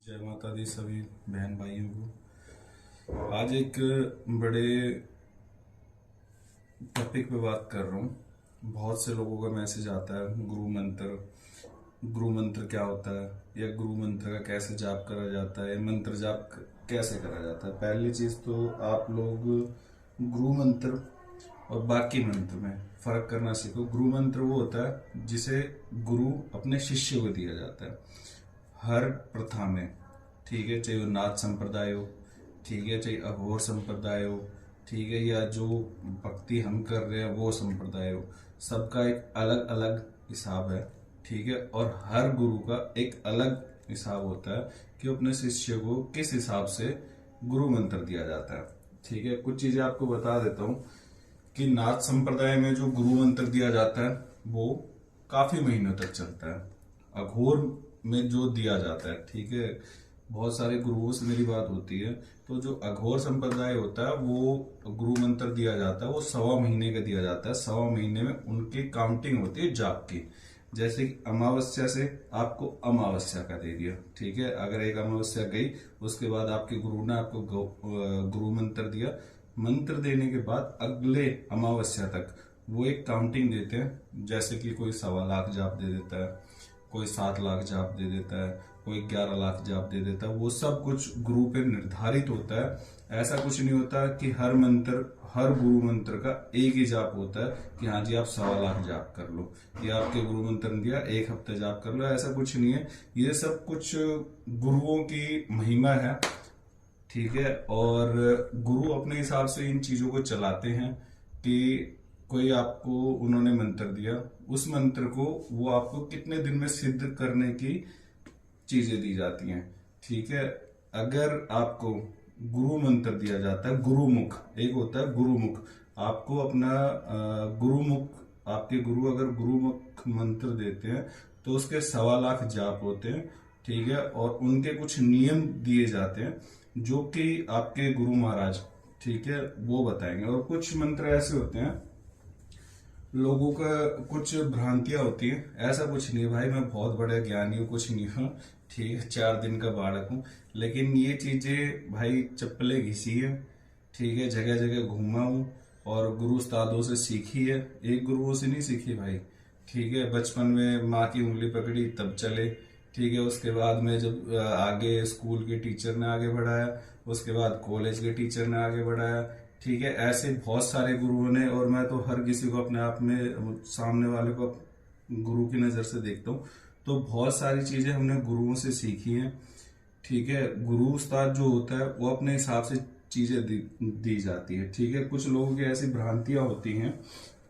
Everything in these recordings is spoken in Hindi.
जय माता दी सभी बहन भाइयों को। आज एक बड़े टॉपिक पे बात कर रहा हूँ। बहुत से लोगों का मैसेज आता है गुरु मंत्र क्या होता है, या गुरु मंत्र का कैसे जाप करा जाता है, मंत्र जाप कैसे करा जाता है। पहली चीज तो आप लोग गुरु मंत्र और बाकी मंत्र में फर्क करना सीखो। गुरु मंत्र वो होता है जिसे गुरु अपने शिष्य को दिया जाता है हर प्रथा में, ठीक है, चाहे वो नाथ संप्रदाय हो, ठीक है, चाहे अघोर संप्रदाय हो, ठीक है, या जो भक्ति हम कर रहे हैं वो संप्रदाय हो, सबका एक अलग अलग हिसाब है, ठीक है। और हर गुरु का एक अलग हिसाब होता है कि अपने शिष्य को किस हिसाब से गुरु मंत्र दिया जाता है, ठीक है। कुछ चीजें आपको बता देता हूँ कि नाथ संप्रदाय में जो गुरु मंत्र दिया जाता है वो काफी महीनों तक चलता है। अघोर में जो दिया जाता है, ठीक है, बहुत सारे गुरुओं से मेरी बात होती है, तो जो अघोर संप्रदाय होता है वो गुरु मंत्र दिया जाता है, वो 1.25 महीने का दिया जाता है। 1.25 महीने में उनकी काउंटिंग होती है जाप की। जैसे कि अमावस्या से आपको अमावस्या का दे दिया, ठीक है। अगर एक अमावस्या गई उसके बाद आपके गुरु ने आपको गुरु मंत्र दिया। मंत्र देने के बाद अगले अमावस्या तक वो एक काउंटिंग देते हैं। जैसे कि कोई 1.25 लाख जाप दे देता है, कोई 7 लाख जाप दे देता है, कोई 11 लाख जाप दे देता है। वो सब कुछ गुरु पे निर्धारित होता है। ऐसा कुछ नहीं होता कि हर गुरु मंत्र का एक ही जाप होता है कि हाँ जी आप 1.25 लाख जाप कर लो, या आपके गुरु मंत्र ने दिया 1 हफ्ते जाप कर लो। ऐसा कुछ नहीं है। ये सब कुछ गुरुओं की महिमा है, ठीक है। और गुरु अपने हिसाब से इन चीजों को चलाते हैं कि कोई आपको उन्होंने मंत्र दिया, उस मंत्र को वो आपको कितने दिन में सिद्ध करने की चीजें दी जाती हैं, ठीक है। अगर आपको गुरु मंत्र दिया जाता है गुरुमुख, एक होता है गुरुमुख, आपको अपना गुरुमुख, आपके गुरु अगर गुरुमुख मंत्र देते हैं तो उसके 1.25 लाख जाप होते हैं, ठीक है। और उनके कुछ नियम दिए जाते हैं जो कि आपके गुरु महाराज, ठीक है, वो बताएंगे। और कुछ मंत्र ऐसे होते हैं, लोगों का कुछ भ्रांतियां होती हैं। ऐसा कुछ नहीं भाई, मैं बहुत बड़ा ज्ञानी हूँ, कुछ नहीं हूँ, ठीक है, 4 दिन का बालक हूँ। लेकिन ये चीजें भाई चप्पलें घिसी है, ठीक है, जगह जगह घूमा हूँ और गुरु उस्तादों से सीखी है। एक गुरुओं से नहीं सीखी भाई, ठीक है। बचपन में माँ की उंगली पकड़ी तब चले, ठीक है। उसके बाद में जब आगे स्कूल के टीचर ने आगे बढ़ाया, उसके बाद कॉलेज के टीचर ने आगे बढ़ाया, ठीक है। ऐसे बहुत सारे गुरुओं ने, और मैं तो हर किसी को अपने आप में सामने वाले को गुरु की नजर से देखता हूँ। तो बहुत सारी चीजें हमने गुरुओं से सीखी हैं, ठीक है। गुरु उस्ताद जो होता है वो अपने हिसाब से चीजें दी जाती है, ठीक है। कुछ लोगों की ऐसी भ्रांतियां होती हैं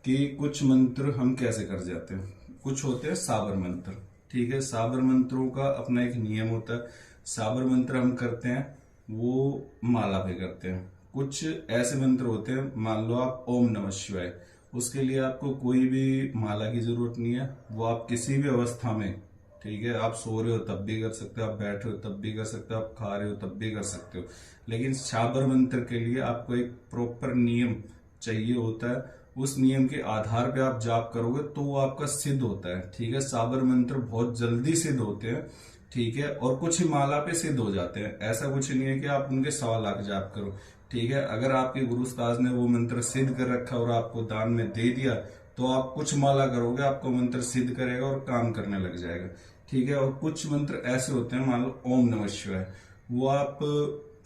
कि कुछ मंत्र हम कैसे कर जाते हैं। कुछ होते हैं साबर मंत्र, ठीक है। साबर मंत्रों का अपना एक नियम होता है। साबर मंत्र हम करते हैं वो माला पे करते हैं। कुछ ऐसे मंत्र होते हैं, मान लो आप ओम नमः शिवाय, उसके लिए आपको कोई भी माला की जरूरत नहीं है। वो आप किसी भी अवस्था में, ठीक है, आप सो रहे हो तब भी कर सकते हो, आप बैठे हो तब भी कर सकते हो, आप खा रहे हो तब भी कर सकते हो। लेकिन साबर मंत्र के लिए आपको एक प्रॉपर नियम चाहिए होता है। उस नियम के आधार पे आप जाप करोगे तो वो आपका सिद्ध होता है, ठीक है। साबर मंत्र बहुत जल्दी सिद्ध होते हैं, ठीक है। और कुछ ही माला पे सिद्ध हो जाते हैं। ऐसा कुछ नहीं है कि आप उनके 1.25 लाख जाप करो, ठीक है। अगर आपके गुरु उस्ताद ने वो मंत्र सिद्ध कर रखा और आपको दान में दे दिया तो आप कुछ माला करोगे, आपको मंत्र सिद्ध करेगा और काम करने लग जाएगा, ठीक है। और कुछ मंत्र ऐसे होते हैं, मान लो ओम नमः शिवाय, वो आप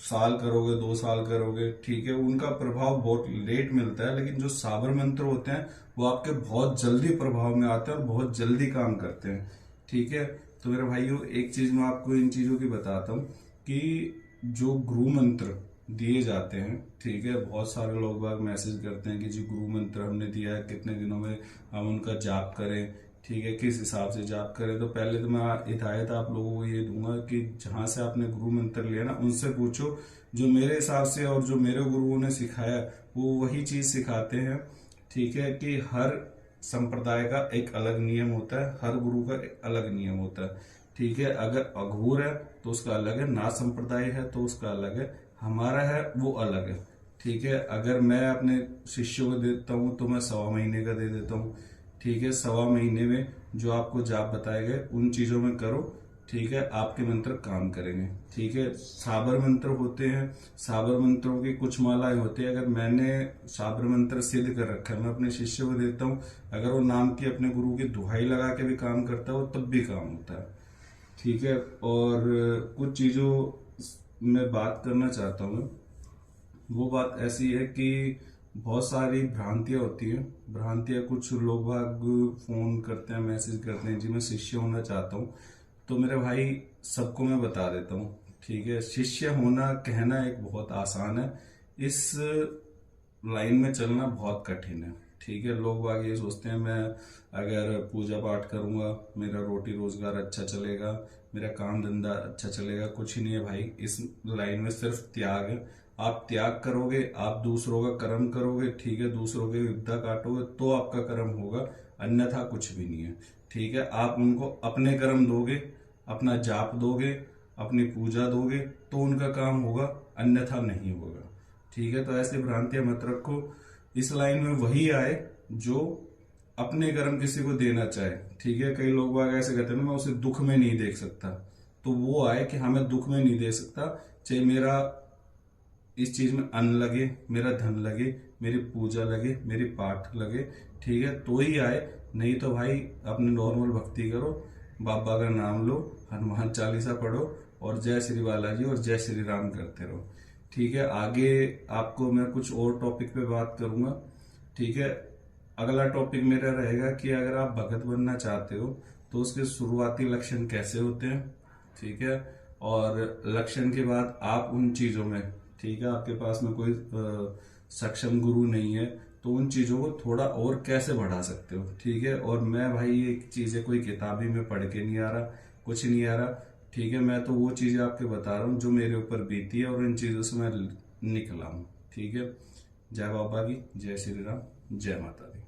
साल करोगे, 2 साल करोगे, ठीक है, उनका प्रभाव बहुत लेट मिलता है। लेकिन जो साबर मंत्र होते हैं वो आपके बहुत जल्दी प्रभाव में आते हैं और बहुत जल्दी काम करते हैं, ठीक है। तो मेरे भाइयों, एक चीज मैं आपको इन चीजों की बताता हूँ कि जो गुरु मंत्र दिए जाते हैं, ठीक है, बहुत सारे लोग बाग मैसेज करते हैं कि जी गुरु मंत्र हमने दिया है, कितने दिनों में हम उनका जाप करें, ठीक है, किस हिसाब से जाप करें। तो पहले तो मैं हिदायत आप लोगों को ये दूंगा कि जहां से आपने गुरु मंत्र लिया ना, उनसे पूछो। जो मेरे हिसाब से और जो मेरे गुरुओं ने सिखाया वो वही चीज सिखाते हैं, ठीक है, कि हर संप्रदाय का एक अलग नियम होता है, हर गुरु का एक अलग नियम होता है, ठीक है। अगर अघोर है तो उसका अलग है, नाथ संप्रदाय है तो उसका अलग है, हमारा है वो अलग है, ठीक है। अगर मैं अपने शिष्यों को देता हूँ तो मैं 1.25 महीने का दे देता हूँ, ठीक है। 1.25 महीने में जो आपको जाप बताए गए उन चीजों में करो, ठीक है, आपके मंत्र काम करेंगे। ठीक है, साबर मंत्र होते हैं, साबर मंत्रों की कुछ मालाएं होती है। अगर मैंने साबर मंत्र सिद्ध कर रखा है, मैं अपने शिष्य को देता हूँ, अगर वो नाम की अपने गुरु की दुहाई लगा के भी काम करता है, वो तब भी काम होता है। ठीक है, और कुछ चीजों में बात करना चाहता हूँ। वो बात ऐसी है कि बहुत सारी भ्रांतियां होती हैं। भ्रांतियां, कुछ लोग बाग फोन करते हैं, मैसेज करते हैं, जी मैं शिष्य होना चाहता हूँ। तो मेरे भाई, सबको मैं बता देता हूँ। ठीक है, शिष्य होना कहना एक बहुत आसान है, इस लाइन में चलना बहुत कठिन है। ठीक है, लोग बाग ये सोचते हैं मैं अगर पूजा पाठ करूंगा मेरा रोटी रोजगार अच्छा चलेगा, मेरा काम धंधा अच्छा चलेगा। कुछ ही नहीं है भाई, इस लाइन में सिर्फ त्याग है। आप त्याग करोगे, आप दूसरों का कर्म करोगे, ठीक है, दूसरों के विपदा काटोगे तो आपका कर्म होगा, अन्यथा कुछ भी नहीं है। ठीक है, आप उनको अपने कर्म दोगे, अपना जाप दोगे, अपनी पूजा दोगे तो उनका काम होगा, अन्यथा नहीं होगा। ठीक है, तो ऐसी भ्रांतियां मत रखो। इस लाइन में वही आए जो अपने कर्म किसी को देना चाहे। ठीक है, कई लोग बाग ऐसे कहते हैं ना, मैं उसे दुख में नहीं देख सकता, तो वो आए कि हाँ मैं दुख में नहीं दे सकता, चाहे मेरा इस चीज में अन्न लगे, मेरा धन लगे, मेरी पूजा लगे, मेरी पाठ लगे, ठीक है, तो ही आए। नहीं तो भाई अपने नॉर्मल भक्ति करो, बाबा का नाम लो, हनुमान चालीसा पढ़ो और जय श्री बालाजी और जय श्री राम करते रहो। ठीक है, आगे आपको मैं कुछ और टॉपिक पे बात करूंगा। ठीक है, अगला टॉपिक मेरा रहेगा कि अगर आप भगत बनना चाहते हो तो उसके शुरुआती लक्षण कैसे होते हैं। ठीक है, और लक्षण के बाद आप उन चीजों में, ठीक है, आपके पास में कोई सक्षम गुरु नहीं है तो उन चीजों को थोड़ा और कैसे बढ़ा सकते हो। ठीक है, और मैं भाई ये चीजें कोई किताबी में पढ़ के नहीं आ रहा, कुछ नहीं आ रहा। ठीक है, मैं तो वो चीजें आपके बता रहा हूँ जो मेरे ऊपर बीती है और इन चीजों से मैं निकला हूँ। ठीक है, जय बाबा की, जय श्री राम, जय माता दी।